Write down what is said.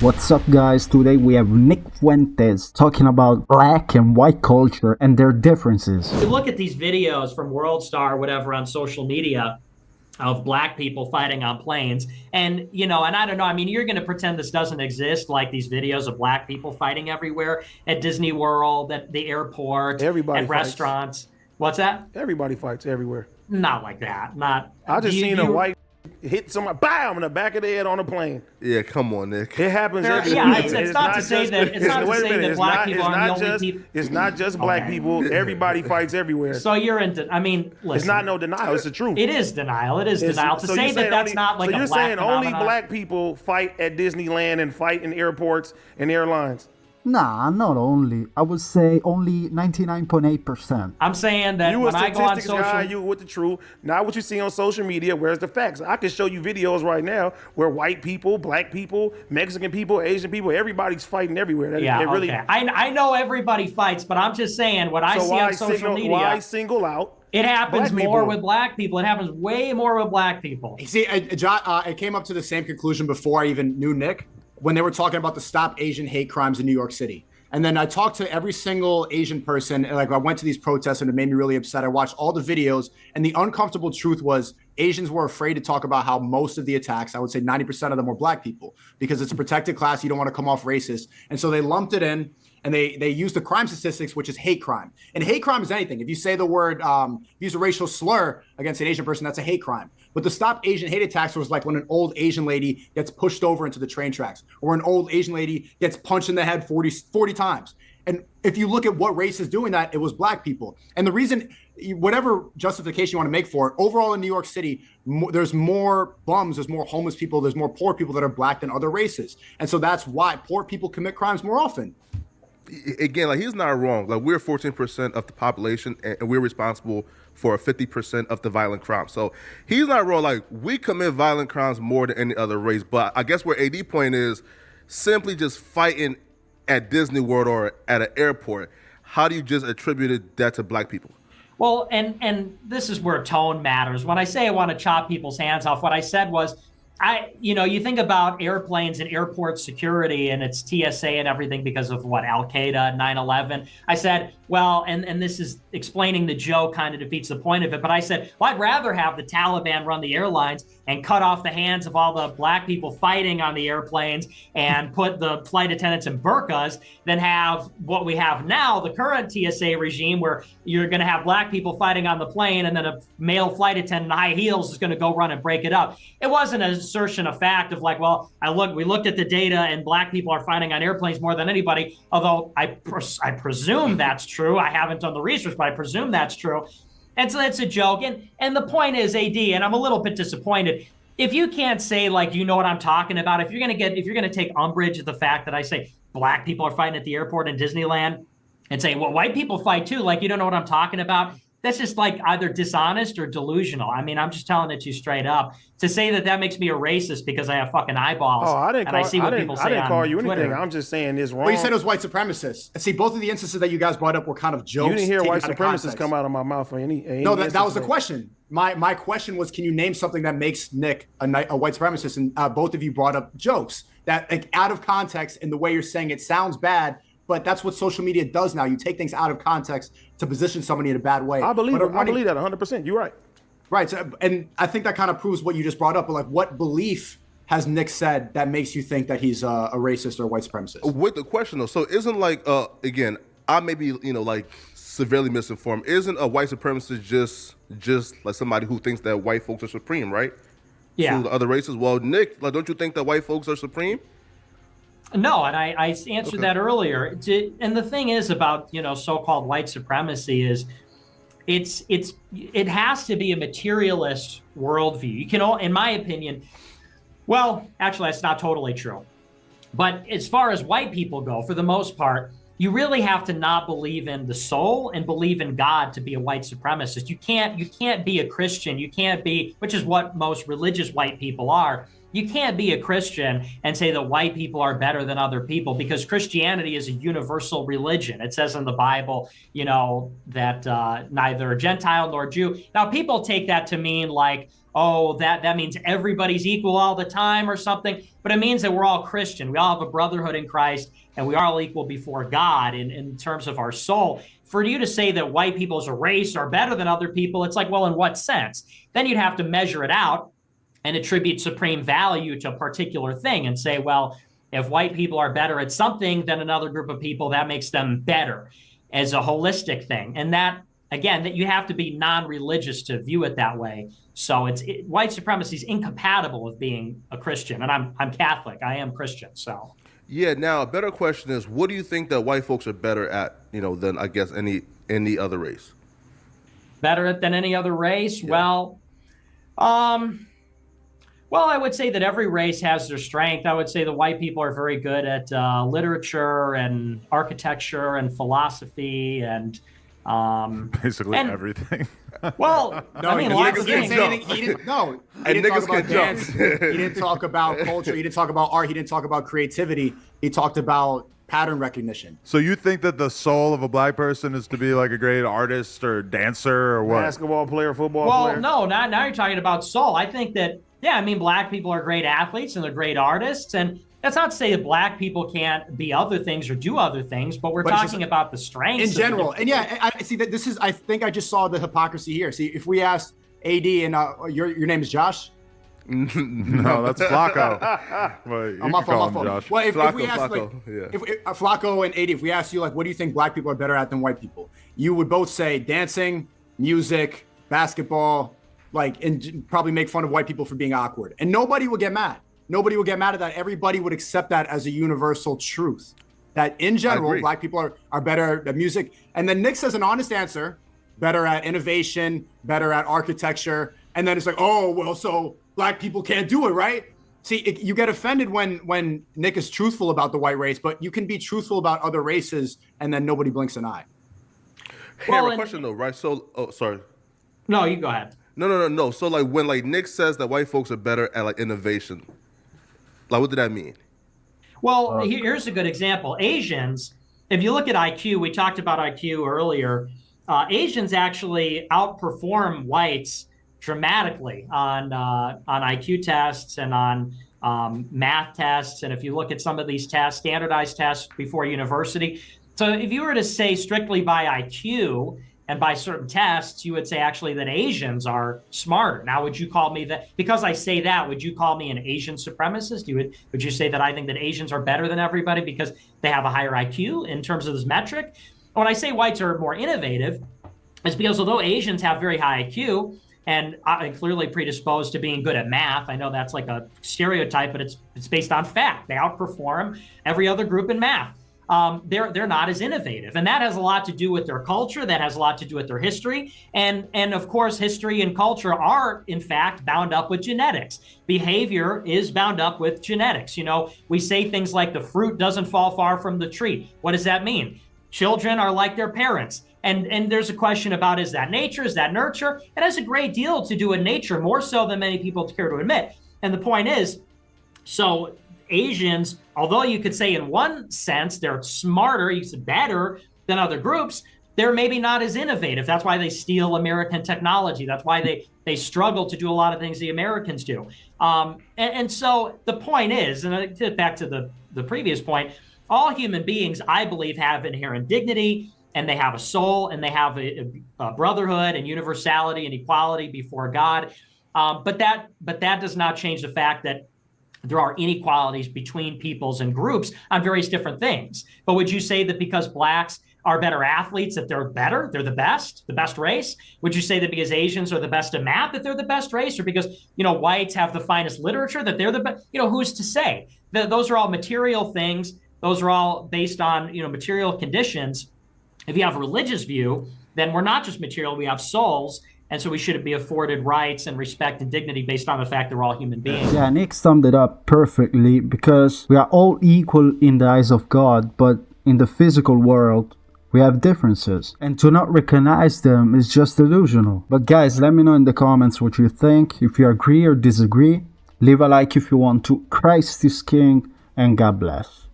What's up, guys? Today we have Nick Fuentes talking about black and white culture and their differences. You look at these videos from World Star or whatever on social media of black people fighting on planes. And, and I don't know, I mean, you're going to pretend this doesn't exist, like these videos of black people fighting everywhere at Disney World, at the airport, Everybody at fights. restaurants. What's that? Everybody fights everywhere. Not like that. Not. I just seen a white hit somebody, bam, in the back of the head on a plane. Yeah, come on, Nick. It happens everywhere. Yeah, it's not to say that black people are the only people. It's not just black people. Everybody fights everywhere. So you're into, I mean, listen. It's not no denial. It's the truth. It is denial. It is denial. To say that that's not like a black phenomenon. So you're saying only black people fight at Disneyland and fight in airports and airlines? Nah, not only. I would say only 99.8%. I'm saying that you when a I go on statistics social guy, you with the truth, not what you see on social media. Where's the facts? I can show you videos right now where white people, black people, Mexican people, Asian people, everybody's fighting everywhere. Yeah, okay. I know everybody fights, but I'm just saying what I see on social media. Why single out? It happens more with black people. It happens way more with black people. See, I came up to the same conclusion before I even knew Nick, when they were talking about the Stop Asian Hate Crimes in New York City. And then I talked to every single Asian person, and like I went to these protests and it made me really upset. I watched all the videos, and the uncomfortable truth was Asians were afraid to talk about how most of the attacks, I would say 90% of them, were black people, because it's a protected class. You don't want to come off racist. And so they lumped it in, and they use the crime statistics, which is hate crime. And hate crime is anything. If you say the word, use a racial slur against an Asian person, that's a hate crime. But the Stop Asian Hate attacks was like when an old Asian lady gets pushed over into the train tracks, or an old Asian lady gets punched in the head 40 times. And if you look at what race is doing that, it was black people. And the reason, whatever justification you want to make for it, overall in New York City, there's more bums, there's more homeless people, there's more poor people that are black than other races. And so that's why poor people commit crimes more often. Again, like, he's not wrong. Like, we're 14% of the population, and we're responsible for 50% of the violent crimes. So he's not wrong. Like, we commit violent crimes more than any other race. But I guess where AD point is simply just fighting at Disney World or at an airport. How do you just attribute that to black people? Well, and this is where tone matters. When I say I want to chop people's hands off, what I said was, you think about airplanes and airport security and it's TSA and everything because of what, Al-Qaeda, 9/11. I said, well, and this is explaining the joke, kind of defeats the point of it. But I said, well, I'd rather have the Taliban run the airlines and cut off the hands of all the black people fighting on the airplanes and put the flight attendants in burqas than have what we have now, the current TSA regime, where you're going to have black people fighting on the plane and then a male flight attendant in high heels is going to go run and break it up. It wasn't an assertion of fact of like, well, we looked at the data and black people are fighting on airplanes more than anybody, although I presume that's true. I haven't done the research, but I presume that's true. And so that's a joke. And the point is, AD, and I'm a little bit disappointed, if you can't say, like, you know what I'm talking about, if you're going to take umbrage at the fact that I say black people are fighting at the airport in Disneyland and say, well, white people fight too, like, you don't know what I'm talking about, that's just like either dishonest or delusional. I mean, I'm just telling it to you straight up. To say that makes me a racist because I have fucking eyeballs. Oh, I didn't call you Twitter. anything. I'm just saying it's wrong. Well, you said it was white supremacists. See, both of the instances that you guys brought up were kind of jokes. You didn't hear white supremacists context. come out of my mouth for any No, that was the question. My question was, can you name something that makes Nick a white supremacist? And both of you brought up jokes that, like, out of context, and the way you're saying it sounds bad. But that's what social media does now. You take things out of context to position somebody in a bad way. I believe that 100%. You're right. Right. So, and I think that kind of proves what you just brought up. But like, what belief has Nick said that makes you think that he's a racist or a white supremacist? With the question, though, so isn't like, again, I may be, like, severely misinformed. Isn't a white supremacist just like somebody who thinks that white folks are supreme, right? Yeah. To the other races? Well, Nick, like, don't you think that white folks are supreme? No, and I answered that earlier. And the thing is about, so-called white supremacy is it has to be a materialist worldview. You can, in my opinion, well, actually, that's not totally true. But as far as white people go, for the most part, you really have to not believe in the soul and believe in God to be a white supremacist. You can't be a Christian. You can't be, which is what most religious white people are. You can't be a Christian and say that white people are better than other people, because Christianity is a universal religion. It says in the Bible, that neither Gentile nor Jew. Now, people take that to mean like, oh, that means everybody's equal all the time or something. But it means that we're all Christian. We all have a brotherhood in Christ, and we are all equal before God in terms of our soul. For you to say that white people as a race are better than other people, it's like, well, in what sense? Then you'd have to measure it out and attribute supreme value to a particular thing and say, well, if white people are better at something than another group of people, that makes them better as a holistic thing. And that, again, that you have to be non-religious to view it that way. So white supremacy is incompatible with being a Christian. And I'm Catholic. I am Christian. So Yeah. Now, a better question is, what do you think that white folks are better at, than I guess any other race? Better than any other race? Yeah. Well, I would say that every race has their strength. I would say the white people are very good at literature and architecture and philosophy and basically everything. Well, no, I mean, lots of things. He didn't talk about dance. He didn't talk about culture. He didn't talk about art. He didn't talk about creativity. He talked about pattern recognition. So you think that the soul of a black person is to be like a great artist or dancer or what? Basketball player, football player? Well, no, now you're talking about soul. I think that, black people are great athletes and they're great artists. And that's not to say that black people can't be other things or do other things, but we're talking about the strengths in general. And I see that I think I just saw the hypocrisy here. See, if we asked AD and your name is Josh? No, that's Flacco. Well, you can call him Josh. Well, if we asked Flacco, if Flacco and AD, if we asked you what do you think black people are better at than white people? You would both say dancing, music, basketball, and probably make fun of white people for being awkward. And nobody would get mad. Nobody would get mad at that. Everybody would accept that as a universal truth. That in general, black people are better at music. And then Nick says an honest answer, better at innovation, better at architecture. And then it's like, oh, well, so black people can't do it, right? See, you get offended when Nick is truthful about the white race, but you can be truthful about other races and then nobody blinks an eye. Hey, I have a question though, right? So, sorry. No, you go ahead. No. So when Nick says that white folks are better at innovation, what did that mean? Well, here's a good example. Asians, if you look at IQ, we talked about IQ earlier. Asians actually outperform whites dramatically on IQ tests and on math tests. And if you look at some of these tests, standardized tests before university. So if you were to say strictly by IQ and by certain tests, you would say actually that Asians are smarter. Now, would you call me that? Because I say that, would you call me an Asian supremacist? Would you say that I think that Asians are better than everybody because they have a higher IQ in terms of this metric? When I say whites are more innovative, it's because although Asians have very high IQ and are clearly predisposed to being good at math, I know that's like a stereotype, but it's based on fact. They outperform every other group in math. They're not as innovative. And that has a lot to do with their culture. That has a lot to do with their history. And of course, history and culture are, in fact, bound up with genetics. Behavior is bound up with genetics. We say things like the fruit doesn't fall far from the tree. What does that mean? Children are like their parents. And there's a question about, is that nature? Is that nurture? It has a great deal to do with nature, more so than many people care to admit. And the point is, so Asians, although you could say in one sense they're smarter, you said better than other groups, they're maybe not as innovative. That's why they steal American technology. That's why they struggle to do a lot of things the Americans do. And so the point is, and I get back to the previous point, all human beings, I believe, have inherent dignity, and they have a soul, and they have a brotherhood and universality and equality before God. But that does not change the fact that there are inequalities between peoples and groups on various different things. But would you say that because blacks are better athletes, that they're better, they're the best race? Would you say that because Asians are the best at math, that they're the best race? Or because, whites have the finest literature, that they're the best? Who's to say? Those are all material things. Those are all based on, material conditions. If you have a religious view, then we're not just material, we have souls. And so we should be afforded rights and respect and dignity based on the fact that we're all human beings. Yeah, Nick summed it up perfectly, because we are all equal in the eyes of God, but in the physical world, we have differences. And to not recognize them is just delusional. But guys, let me know in the comments what you think. If you agree or disagree, leave a like if you want to. Christ is King, and God bless.